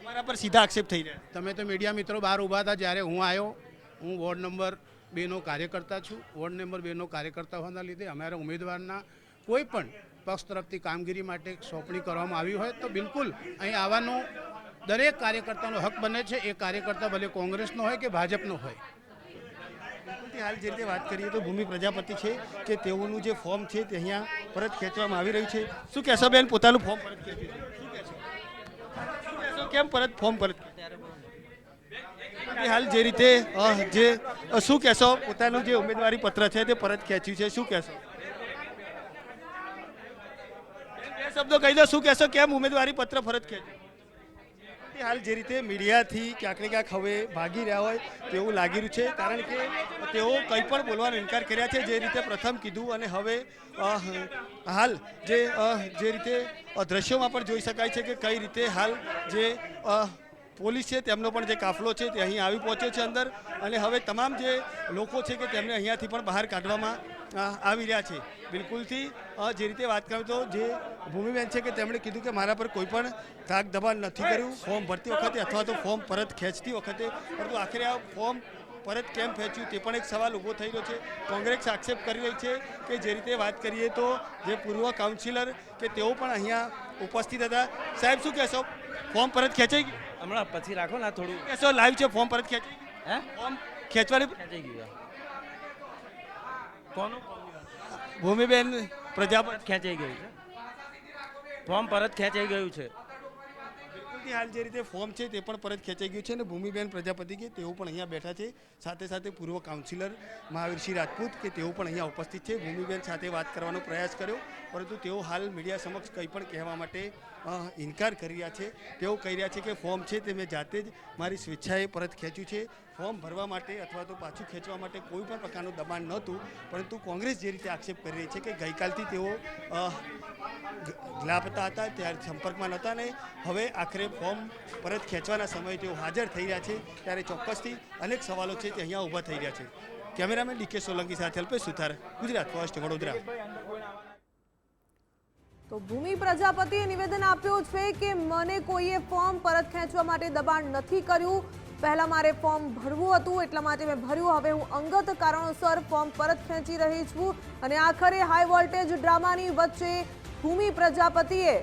B: તમારા પર સીધા આક્ષેપ થઈ રહ્યા.
K: તમે તો મીડિયા મિત્રો બહાર ઊભા હતા જ્યારે હું આવ્યો. હું વોર્ડ નંબર 2નો કાર્યકર્તા છું. વોર્ડ નંબર 2નો કાર્યકર્તા હોવાના લીધે અમારા ઉમેદવારના કોઈ પણ પક્ષ તરફથી કામગીરી માટે સોંપણી કરવામાં આવી હોય તો બિલકુલ અહીં આવવાનું દરેક કાર્યકર્તાનો હક બને છે. એ કાર્યકર્તા ભલે કોંગ્રેસનો હોય કે ભાજપનો હોય.
B: હાલ જે રીતે વાત કરીએ તો ભૂમિ પ્રજાપતિ છે કે તેઓનું જે ફોર્મ છે તે અહીંયા પરત ખેંચવામાં આવી રહ્યું છે. શું કહેશો બેન, પોતાનું ફોર્મ પરત ખેંચ્યું છે, શું કહેશો, કેમ પરત ફોર્મ પરત? હાલ જે રીતે શું કહેશો, પોતાનું જે ઉમેદવારી પત્ર છે તે પરત ખેંચ્યું છે, શું કહેશો? બે શબ્દો કહી દો, શું કહેશો, કેમ ઉમેદવારી પત્ર પરત ખેંચ્યું? હાલ જે રીતે મીડિયાથી ક્યાંક ને ક્યાંક હવે ભાગી રહ્યા હોય તેવું લાગી રહ્યું છે, કારણ કે તેઓ કંઈ પણ બોલવાનો ઇનકાર કર્યા છે. જે રીતે પ્રથમ કીધું અને હવે હાલ જે રીતે દ્રશ્યોમાં પણ જોઈ શકાય છે કે કઈ રીતે હાલ જે પોલીસ છે તેમનો પણ જે કાફલો છે તે અહીં આવી પહોંચ્યો છે અંદર, અને હવે તમામ જે લોકો છે કે તેમને અહીંયાથી પણ બહાર કાઢવામાં આવી રહ્યા છે. બિલકુલથી જે રીતે વાત કરું તો જે ભૂમિબેન છે કે તેમણે કીધું કે મારા પર કોઈ પણ ધાક દબાણ નથી કર્યું ફોર્મ ભરતી વખતે અથવા તો ફોર્મ પરત ખેંચતી વખતે, પરંતુ આખરે આ ફોર્મ પરત કેમ ખેંચ્યું તે પણ એક સવાલ ઊભો થઈ રહ્યો છે. કોંગ્રેસ આક્ષેપ કરી રહી છે કે જે રીતે વાત કરીએ તો જે પૂર્વ કાઉન્સિલર કે તેઓ પણ અહીંયા ઉપસ્થિત હતા. સાહેબ શું કહેશો, ફોર્મ પરત ખેંચાઈ ગયું?
J: હમણાં પછી રાખો ને થોડું.
B: કહેશો લાઈવ છે, ફોર્મ પરત ખેંચાઈ ગયું? ફોર્મ ખેંચવાની
J: ખેંચાઈ ગયું. કોનું?
B: ભૂમિબેન પ્રજાપતિ
J: ખેંચાઈ ગયું છે. ફોર્મ પરત ખેંચાઈ ગયું છે.
B: હાલ જે રીતે ફોર્મ છે તે પણ પરત ખેંચાઈ ગયું છે અને ભૂમિબેન પ્રજાપતિ કે તેઓ પણ અહીંયા બેઠા છે. સાથે સાથે પૂર્વ કાઉન્સિલર મહાવીરસિંહ રાજપૂત કે તેઓ પણ અહીંયા ઉપસ્થિત છે. ભૂમિબેન સાથે વાત કરવાનો પ્રયાસ કર્યો, પરંતુ તેઓ હાલ મીડિયા સમક્ષ કંઈ પણ કહેવા માટે ઇનકાર કરી રહ્યા છે. તેઓ કહી રહ્યા છે કે ફોર્મ છે તે મેં જાતે જ મારી સ્વેચ્છાએ પરત ખેંચ્યું છે. ફોર્મ ભરવા માટે અથવા તો પાછું ખેંચવા માટે કોઈ પણ પ્રકારનું દબાણ નહોતું, પરંતુ કોંગ્રેસ જે રીતે આક્ષેપ કરી રહી છે કે ગઈકાલથી તેઓ લાપતા હતા, ત્યારે સંપર્કમાં નહોતા ને હવે આખરે ફોર્મ પરત ખેંચવાના સમયે તેઓ હાજર થઈ રહ્યા છે, ત્યારે ચોક્કસથી અનેક સવાલો છે તે અહીંયા ઊભા થઈ રહ્યા છે. કેમેરામેન ડીકે સોલંકી સાથે અલ્પેશ સુથાર, ગુજરાત ફર્સ્ટ, વડોદરા.
A: તો ભૂમિ પ્રજાપતિએ નિવેદન આપ્યું છે કે મને કોઈએ ફોર્મ પરત ખેંચવા માટે દબાણ નથી કર્યું. પહેલા મારે ફોર્મ ભરવું હતું એટલા માટે મેં ભર્યું. હવે હું અંગત કારણોસર ફોર્મ પરત ખેંચી રહી છું. અને આખરે હાઈ વોલ્ટેજ ડ્રામાની વચ્ચે ભૂમિ પ્રજાપતિએ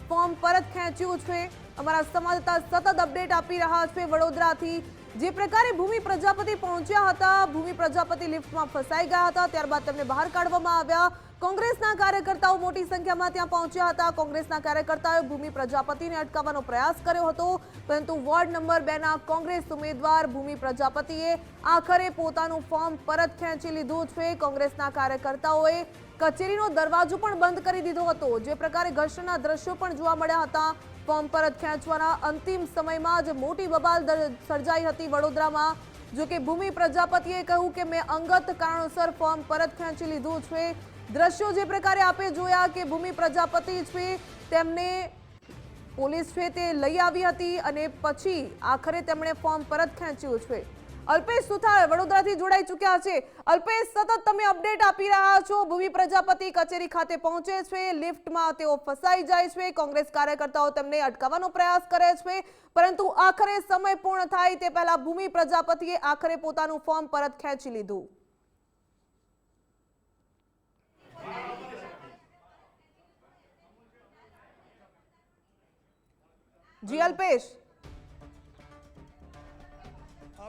A: ફોર્મ પરત ખેંચ્યું છે. અમારા સંવાદદાતા સતત અપડેટ આપી રહ્યા છે વડોદરાથી. જે પ્રકારે ભૂમિ પ્રજાપતિ પહોંચ્યા હતા, ભૂમિ પ્રજાપતિ લિફ્ટમાં ફસાઈ ગયા હતા, ત્યારબાદ તેમને બહાર કાઢવામાં આવ્યા. કોંગ્રેસના કાર્યકર્તાઓ મોટી સંખ્યામાં ત્યાં પહોંચ્યા હતા. કોંગ્રેસના કાર્યકર્તાઓએ ભૂમિ પ્રજાપતિને અટકાવવાનો પ્રયાસ કર્યો હતો, પરંતુ વોર્ડ નંબર 2ના કોંગ્રેસ ઉમેદવાર ભૂમિ પ્રજાપતિએ આખરે પોતાનું ફોર્મ પરત ખેંચી લીધું છે. કોંગ્રેસના કાર્યકર્તાઓએ કચેરીનો દરવાજો પણ બંધ કરી દીધો હતો. જે પ્રકારે ઘર્ષણના દ્રશ્યો પણ જોવા મળ્યા હતા. ફોર્મ પરત ખેંચવાના અંતિમ સમયમાં જ મોટી બબાલ સર્જાઈ હતી વડોદરામાં. જો કે ભૂમિ પ્રજાપતિએ કહ્યું કે મેં અંગત કારણોસર ફોર્મ પરત ખેંચી લીધું છે. દ્રશ્યો જે પ્રકારે આપે જોયા કે ભૂમિ પ્રજાપતિ છે તેમને પોલીસ છે તે લઈ આવી હતી અને પછી આખરે તેમણે ફોર્મ પરત ખેંચ્યું છે. અલ્પેશ સુથાર વડોદરાથી જોડાઈ ચૂક્યા છે. અલ્પેશ, સતત તમે અપડેટ આપી રહ્યા છો. ભૂમિ પ્રજાપતિ કચેરી ખાતે પહોંચે છે, લિફ્ટમાં તેઓ ફસાઈ જાય છે. કોંગ્રેસ કાર્યકર્તાઓ તેમને અટકાવવાનો પ્રયાસ કરે છે, પરંતુ આખરે સમય પૂર્ણ થાય તે પહેલા ભૂમિ પ્રજાપતિએ આખરે પોતાનું ફોર્મ પરત ખેંચી લીધું. જી અલ્પેશ.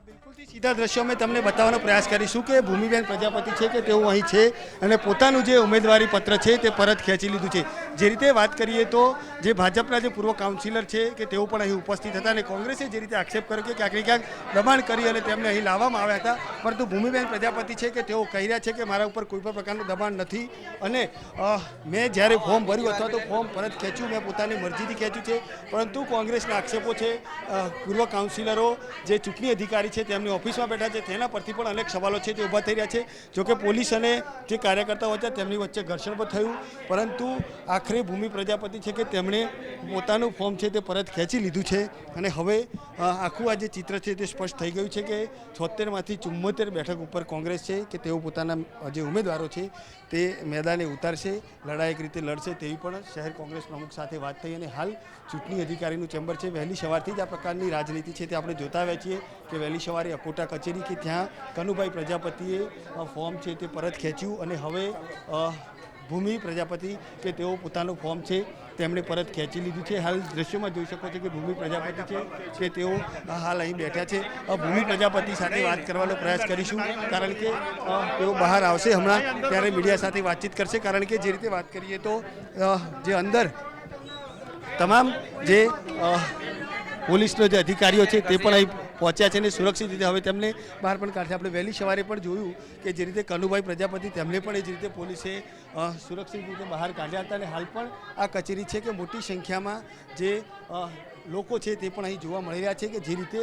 B: બિલકુલથી સીધા દ્રશ્યો મેં તમને બતાવવાનો પ્રયાસ કરીશું કે ભૂમિબેન પ્રજાપતિ છે કે તેઓ અહીં છે અને પોતાનું જે ઉમેદવારી પત્ર છે તે પરત ખેંચી લીધું છે. જે રીતે વાત કરીએ તો જે ભાજપના જે પૂર્વ કાઉન્સિલર છે કે તેઓ પણ અહીં ઉપસ્થિત હતા અને કોંગ્રેસે જે રીતે આક્ષેપ કર્યો કે ક્યાંક ને ક્યાંક દબાણ કરી અને તેમને અહીં લાવવામાં આવ્યા હતા, પરંતુ ભૂમિબેન પ્રજાપતિ છે કે તેઓ કહી રહ્યા છે કે મારા ઉપર કોઈ પણ પ્રકારનું દબાણ નથી અને મેં જ્યારે ફોર્મ ભર્યું અથવા તો ફોર્મ પરત ખેંચ્યું મેં પોતાની મરજીથી ખેંચ્યું છે. પરંતુ કોંગ્રેસના આક્ષેપો છે પૂર્વ કાઉન્સિલરો જે ચૂંટણી અધિકારી અધિકારી છે તેમની ઓફિસમાં બેઠા છે તેના પરથી પણ અનેક સવાલો છે તે ઊભા થઈ રહ્યા છે. જોકે પોલીસ અને જે કાર્યકર્તાઓ હતા તેમની વચ્ચે ઘર્ષણ પણ થયું, પરંતુ આખરે ભૂમિ પ્રજાપતિ છે કે તેમણે પોતાનું ફોર્મ છે તે પરત ખેંચી લીધું છે અને હવે આખું આ જે ચિત્ર છે તે સ્પષ્ટ થઈ ગયું છે કે 76માંથી 74 બેઠક ઉપર કોંગ્રેસ છે કે તેઓ પોતાના જે ઉમેદવારો છે તે મેદાને ઉતારશે, લડાયક રીતે લડશે તેવી પણ શહેર કોંગ્રેસ પ્રમુખ સાથે વાત થઈ. અને હાલ ચૂંટણી અધિકારીનું ચેમ્બર છે, વહેલી સવારથી જ આ પ્રકારની રાજનીતિ છે તે આપણે જોતા આવ્યા છીએ કે વહેલી સવારે અકોટા કચેરી કે ત્યાં કનુભાઈ પ્રજાપતિએ ફોર્મ છે તે પરત ખેંચ્યું અને હવે ભૂમિ પ્રજાપતિ કે તેઓ પોતાનું ફોર્મ છે તેમણે પરત ખેંચી લીધું છે. હાલ દ્રશ્યોમાં જોઈ શકો છો કે ભૂમિ પ્રજાપતિ છે કે તેઓ હાલ અહીં બેઠા છે. ભૂમિ પ્રજાપતિ સાથે વાત કરવાનો પ્રયાસ કરીશું, કારણ કે તેઓ બહાર આવશે હમણાં ત્યારે મીડિયા સાથે વાતચીત કરશે. કારણ કે જે રીતે વાત કરીએ તો જે અંદર તમામ જે પોલીસનો જે અધિકારીઓ છે તે પણ અહીં પહોંચ્યા છે અને સુરક્ષિત રીતે હવે તેમને બહાર પણ કાઢશે. આપણે વહેલી સવારે પણ જોયું કે જે રીતે કનુભાઈ પ્રજાપતિ તેમને પણ એ જ રીતે પોલીસે સુરક્ષિત રીતે બહાર કાઢ્યા હતા. અને હાલ પણ આ કચેરી છે કે મોટી સંખ્યામાં જે લોકો છે તે પણ અહીં જોવા મળી રહ્યા છે કે જે રીતે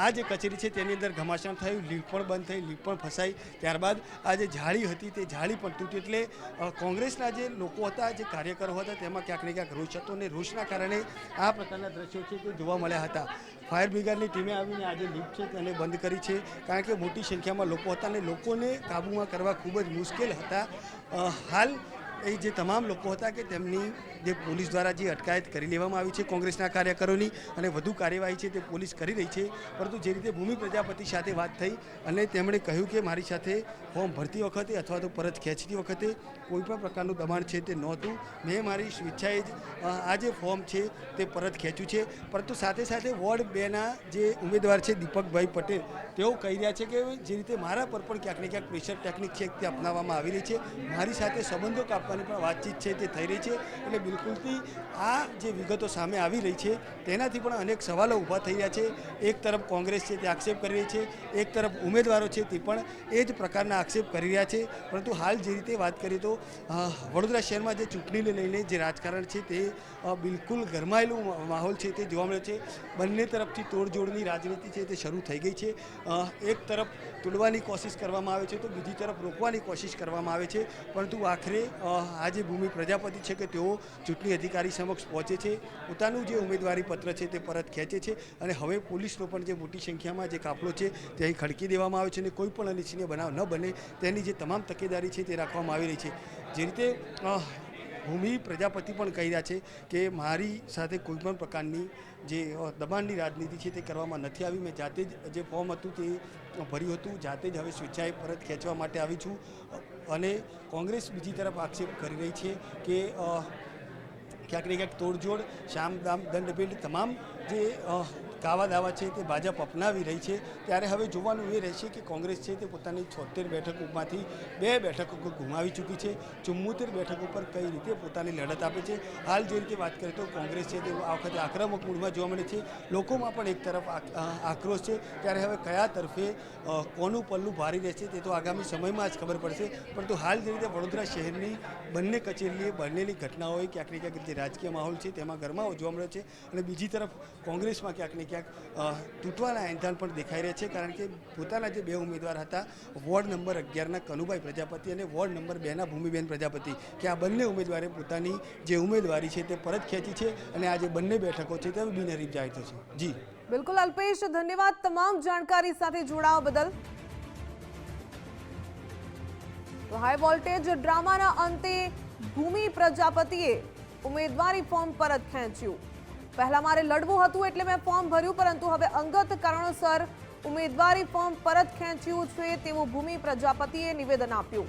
B: આ જે કચેરી છે તેની અંદર ઘમાસાણ થયું, લિફ્ટ પણ બંધ થઈ, લિફ્ટ પણ ફસાઈ, ત્યારબાદ આ જે જાળી હતી તે જાળી પણ તૂટી. એટલે કોંગ્રેસના જે લોકો હતા, જે કાર્યકરો હતા તેમાં ક્યાંક ને ક્યાંક રોષ હતો અને રોષના કારણે આ પ્રકારના દ્રશ્યો છે તે જોવા મળ્યા હતા. ફાયર બ્રિગેડની ટીમે આવીને આ જે લિફ્ટ છે તેને બંધ કરી છે, કારણ કે મોટી સંખ્યામાં લોકો હતા અને લોકોને કાબૂમાં કરવા ખૂબ જ મુશ્કેલ હતા. હાલ એ જે તમામ લોકો હતા કે તેમની જે પોલીસ દ્વારા જે અટકાયત કરી લેવામાં આવી છે કોંગ્રેસના કાર્યકરોની અને વધુ કાર્યવાહી છે તે પોલીસ કરી રહી છે. પરંતુ જે રીતે ભૂમિ પ્રજાપતિ સાથે વાત થઈ અને તેમણે કહ્યું કે મારી સાથે ફોર્મ ભરતી વખતે અથવા તો પરત ખેંચતી વખતે કોઈ પણ પ્રકારનું દબાણ છે તે નહોતું, મેં મારી સ્વેચ્છાએ જ આ જે ફોર્મ છે તે પરત ખેંચ્યું છે. પરંતુ સાથે સાથે વોર્ડ 2ના જે ઉમેદવાર છે દીપકભાઈ પટેલ તેઓ કહી રહ્યા છે કે જે રીતે મારા પર પણ ક્યાંક ને ક્યાંક પ્રેશર ટેકનિક છે તે અપનાવવામાં આવી રહી છે, મારી સાથે સંબંધો કાપવાની પણ વાતચીત છે તે થઈ રહી છે. એટલે બિલકુલથી આ જે વિગતો સામે આવી રહી છે તેનાથી પણ અનેક સવાલો ઊભા થઈ રહ્યા છે. એક તરફ કોંગ્રેસ છે તે આક્ષેપ કરી રહી છે, એક તરફ ઉમેદવારો છે તે પણ એ જ પ્રકારના આક્ષેપ કરી રહ્યા છે. પરંતુ હાલ જે રીતે વાત કરીએ તો વડોદરા શહેરમાં જે ચૂંટણીને લઈને જે રાજકારણ છે તે બિલકુલ ગરમાયેલું માહોલ છે તે જોવા મળ્યો છે. બંને તરફથી તોડજોડની રાજનીતિ છે તે શરૂ થઈ ગઈ છે. એક તરફ તોડવાની કોશિશ કરવામાં આવે છે તો બીજી તરફ રોકવાની કોશિશ કરવામાં આવે છે. પરંતુ આખરે આજે ભૂમિ પ્રજાપતિ છે કે તેઓ ચૂંટણી અધિકારી સમક્ષ પહોંચે છે, પોતાનું જે ઉમેદવારી પત્ર છે તે પરત ખેંચે છે અને હવે પોલીસનો પણ જે મોટી સંખ્યામાં જે કાફલો છે તે અહીં ખડકી દેવામાં આવે છે અને કોઈ પણ અનિચ્છનીય બનાવ ન બને તેની જે તમામ તકેદારી છે તે રાખવામાં આવી રહી છે. જે રીતે ભૂમિ પ્રજાપતિ પણ કહી રહ્યા છે કે મારી સાથે કોઈપણ પ્રકારની જે દબાણની રાજનીતિ છે તે કરવામાં નથી આવી, મેં જાતે જ જે ફોર્મ હતું તે ભર્યું હતું, જાતે જ હવે સ્વેચ્છાએ પરત ખેંચવા માટે આવી છું. અને કોંગ્રેસ બીજી તરફ આક્ષેપ કરી રહી છે કે ક્યાંક ને ક્યાંક તોડજોડ, શામદામ, દંડભેદ તમામ જે કાવા દાવા છે તે ભાજપ અપનાવી રહી છે. ત્યારે હવે જોવાનું એ રહેશે કે કોંગ્રેસ છે તે પોતાની 76 બેઠકોમાંથી 2 બેઠકો ગુમાવી ચૂકી છે, 74 બેઠકો પર કઈ રીતે પોતાની લડત આપે છે. હાલ જે રીતે વાત કરીએ તો કોંગ્રેસ છે તે આ વખતે આક્રમક મૂડમાં જોવા મળે છે, લોકોમાં પણ એક તરફ આક્રોશ છે. ત્યારે હવે કયા તરફે કોનું પલ્લું ભારી રહેશે તે તો આગામી સમયમાં જ ખબર પડશે. પરંતુ હાલ જે રીતે વડોદરા શહેરની બંને કચેરીએ બનેલી ઘટનાઓએ ક્યાંક ને ક્યાંક જે રાજકીય માહોલ છે તેમાં ગરમાવો જોવા મળે છે અને બીજી તરફ કોંગ્રેસમાં ક્યાંક ને ક્યાંક તૂટવાના એંધાણ પણ દેખાઈ રહ્યા છે. કારણ કે પોતાના જે 2 ઉમેદવાર હતા વોર્ડ નંબર 11ના કનુભાઈ પ્રજાપતિ અને વોર્ડ નંબર 2ના ભૂમિબેન પ્રજાપતિ, કે આ બંને ઉમેદવારે પોતાની જે ઉમેદવારી છે તે પરત ખેંચી છે અને આ જે બંને બેઠકો છે તે બિનહરીફ જાહેર થશે. જી
A: બિલકુલ અલ્પેશ, ધન્યવાદ તમામ જાણકારી સાથે જોડાવા બદલ. હાઈ વોલ્ટેજ ડ્રામાના અંતે ભૂમિ પ્રજાપતિએ ઉમેદવારી ફોર્મ પરત ખેંચ્યું. પહેલા મારે લડવું હતું એટલે મેં ફોર્મ ભર્યું, પરંતુ હવે અંગત કારણોસર ઉમેદવારી ફોર્મ પરત ખેંચ્યું છે તેવું ભૂમિ પ્રજાપતિએ નિવેદન આપ્યું.